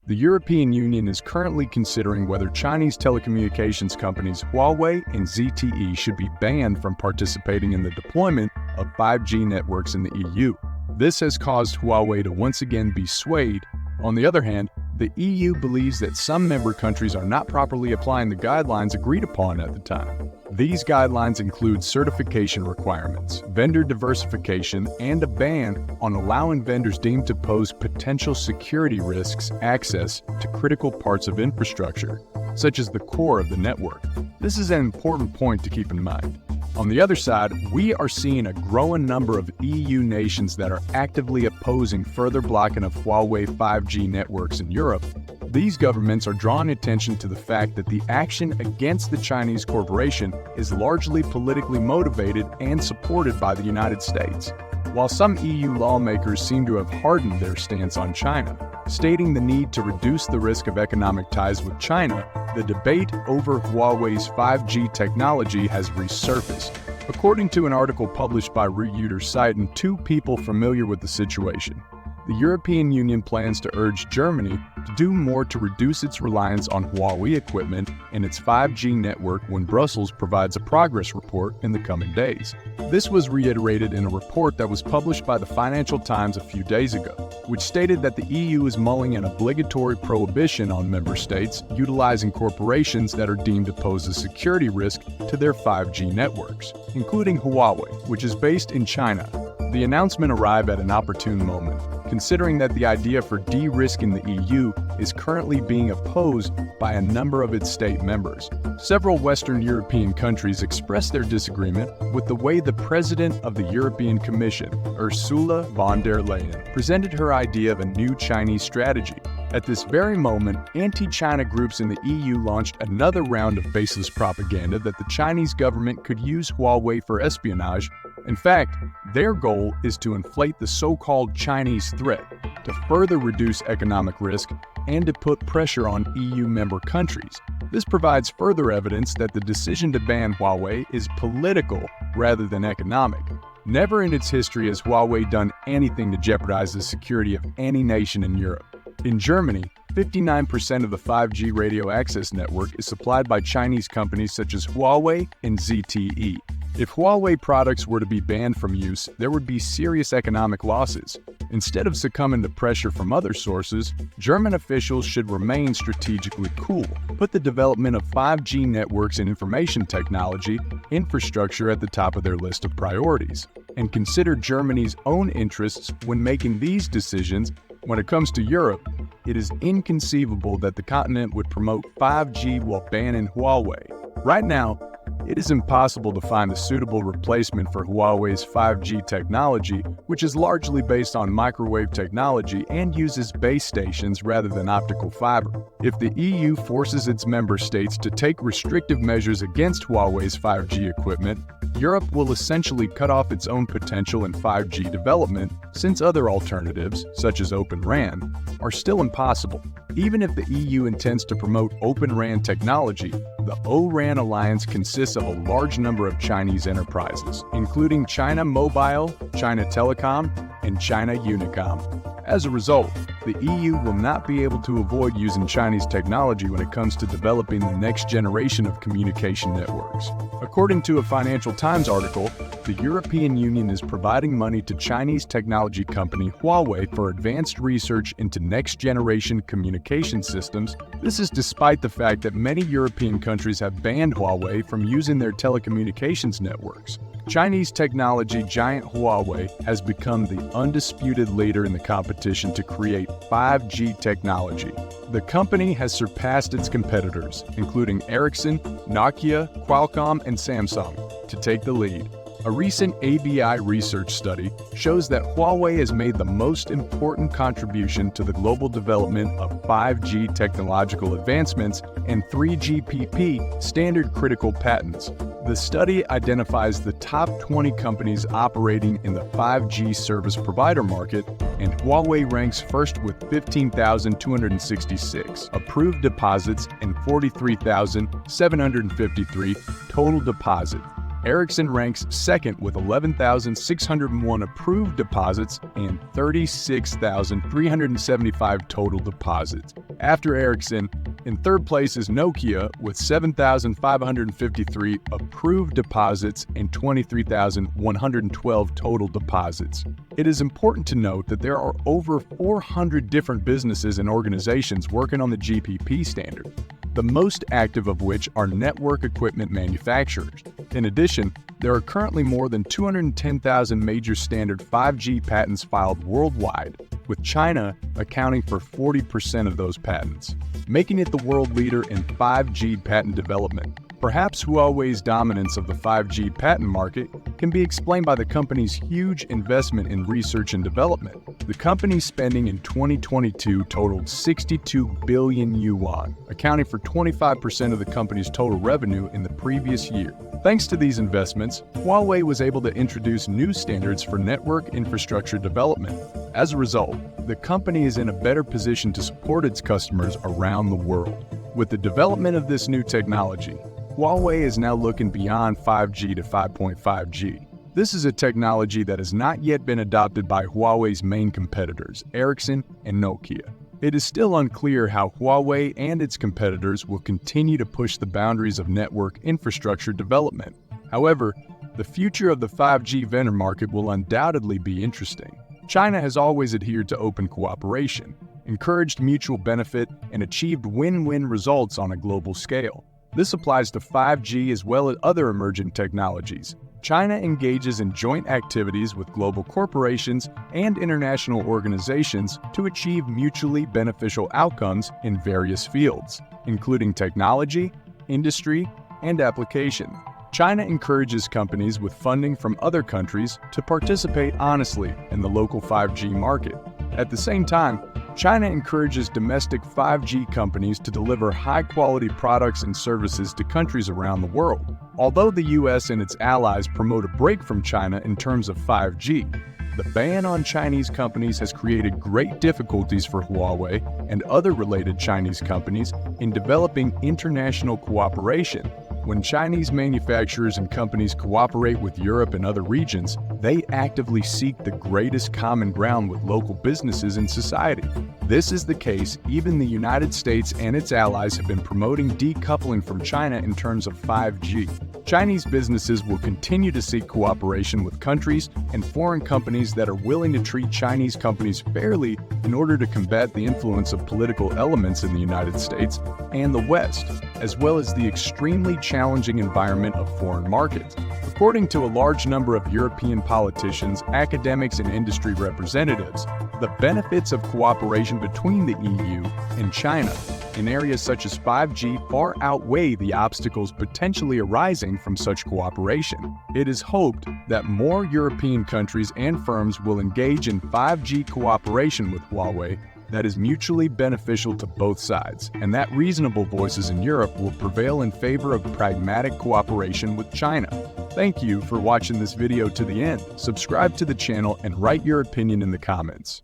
The European Union is currently considering whether Chinese telecommunications companies Huawei and ZTE should be banned from participating in the deployment of 5G networks in the EU. This has caused Huawei to once again be swayed. On the other hand, the EU believes that some member countries are not properly applying the guidelines agreed upon at the time. These guidelines include certification requirements, vendor diversification, and a ban on allowing vendors deemed to pose potential security risks access to critical parts of infrastructure, such as the core of the network. This is an important point to keep in mind. On the other side, we are seeing a growing number of EU nations that are actively opposing further blocking of Huawei 5G networks in Europe. These governments are drawing attention to the fact that the action against the Chinese corporation is largely politically motivated and supported by the United States. While some EU lawmakers seem to have hardened their stance on China, stating the need to reduce the risk of economic ties with China, the debate over Huawei's 5G technology has resurfaced. According to an article published by Reuters citing two people familiar with the situation, the European Union plans to urge Germany to do more to reduce its reliance on Huawei equipment and its 5G network when Brussels provides a progress report in the coming days. This was reiterated in a report that was published by the Financial Times a few days ago, which stated that the EU is mulling an obligatory prohibition on member states utilizing corporations that are deemed to pose a security risk to their 5G networks, including Huawei, which is based in China. The announcement arrived at an opportune moment, considering that the idea for de-risking the EU is currently being opposed by a number of its state members. Several Western European countries expressed their disagreement with the way the President of the European Commission, Ursula von der Leyen, presented her idea of a new Chinese strategy. At this very moment, anti-China groups in the EU launched another round of baseless propaganda that the Chinese government could use Huawei for espionage. In fact, their goal is to inflate the so-called Chinese threat, to further reduce economic risk, and to put pressure on EU member countries. This provides further evidence that the decision to ban Huawei is political rather than economic. Never in its history has Huawei done anything to jeopardize the security of any nation in Europe. In Germany, 59% of the 5G radio access network is supplied by Chinese companies such as Huawei and ZTE. If Huawei products were to be banned from use, there would be serious economic losses. Instead of succumbing to pressure from other sources, German officials should remain strategically cool, put the development of 5G networks and information technology infrastructure at the top of their list of priorities, and consider Germany's own interests when making these decisions. When it comes to Europe, it is inconceivable that the continent would promote 5G while banning Huawei. Right now, it is impossible to find a suitable replacement for Huawei's 5G technology, which is largely based on microwave technology and uses base stations rather than optical fiber. If the EU forces its member states to take restrictive measures against Huawei's 5G equipment, Europe will essentially cut off its own potential in 5G development, since other alternatives, such as Open RAN, are still impossible. Even if the EU intends to promote Open RAN technology, the O-RAN alliance consists of a large number of Chinese enterprises, including China Mobile, China Telecom, and China Unicom. As a result, the EU will not be able to avoid using Chinese technology when it comes to developing the next generation of communication networks. According to a Financial Times article, the European Union is providing money to Chinese technology company Huawei for advanced research into next-generation communication systems. This is despite the fact that many European countries have banned Huawei from using their telecommunications networks. Chinese technology giant Huawei has become the undisputed leader in the competition to create 5G technology. The company has surpassed its competitors, including Ericsson, Nokia, Qualcomm, and Samsung, to take the lead. A recent ABI research study shows that Huawei has made the most important contribution to the global development of 5G technological advancements and 3GPP standard critical patents. The study identifies the top 20 companies operating in the 5G service provider market, and Huawei ranks first with 15,266 approved deposits and 43,753 total deposits. Ericsson ranks second with 11,601 approved deposits and 36,375 total deposits. After Ericsson, in third place is Nokia with 7,553 approved deposits and 23,112 total deposits. It is important to note that there are over 400 different businesses and organizations working on the GPP standard, the most active of which are network equipment manufacturers. In addition, there are currently more than 210,000 major standard 5G patents filed worldwide, with China accounting for 40% of those patents, making it the world leader in 5G patent development. Perhaps Huawei's dominance of the 5G patent market can be explained by the company's huge investment in research and development. The company's spending in 2022 totaled 62 billion yuan, accounting for 25% of the company's total revenue in the previous year. Thanks to these investments, Huawei was able to introduce new standards for network infrastructure development. As a result, the company is in a better position to support its customers around the world. With the development of this new technology, Huawei is now looking beyond 5G to 5.5G. This is a technology that has not yet been adopted by Huawei's main competitors, Ericsson and Nokia. It is still unclear how Huawei and its competitors will continue to push the boundaries of network infrastructure development. However, the future of the 5G vendor market will undoubtedly be interesting. China has always adhered to open cooperation, encouraged mutual benefit, and achieved win-win results on a global scale. This applies to 5G as well as other emerging technologies. China engages in joint activities with global corporations and international organizations to achieve mutually beneficial outcomes in various fields, including technology, industry, and application. China encourages companies with funding from other countries to participate honestly in the local 5G market. At the same time, China encourages domestic 5G companies to deliver high-quality products and services to countries around the world. Although the US and its allies promote a break from China in terms of 5G, the ban on Chinese companies has created great difficulties for Huawei and other related Chinese companies in developing international cooperation. When Chinese manufacturers and companies cooperate with Europe and other regions, they actively seek the greatest common ground with local businesses and society. This is the case even the United States and its allies have been promoting decoupling from China in terms of 5G. Chinese businesses will continue to seek cooperation with countries and foreign companies that are willing to treat Chinese companies fairly in order to combat the influence of political elements in the United States and the West, as well as the extremely challenging environment of foreign markets. According to a large number of European politicians, academics, and industry representatives, the benefits of cooperation between the EU and China in areas such as 5G far outweigh the obstacles potentially arising from such cooperation. It is hoped that more European countries and firms will engage in 5G cooperation with Huawei that is mutually beneficial to both sides, and that reasonable voices in Europe will prevail in favor of pragmatic cooperation with China. Thank you for watching this video to the end. Subscribe to the channel and write your opinion in the comments.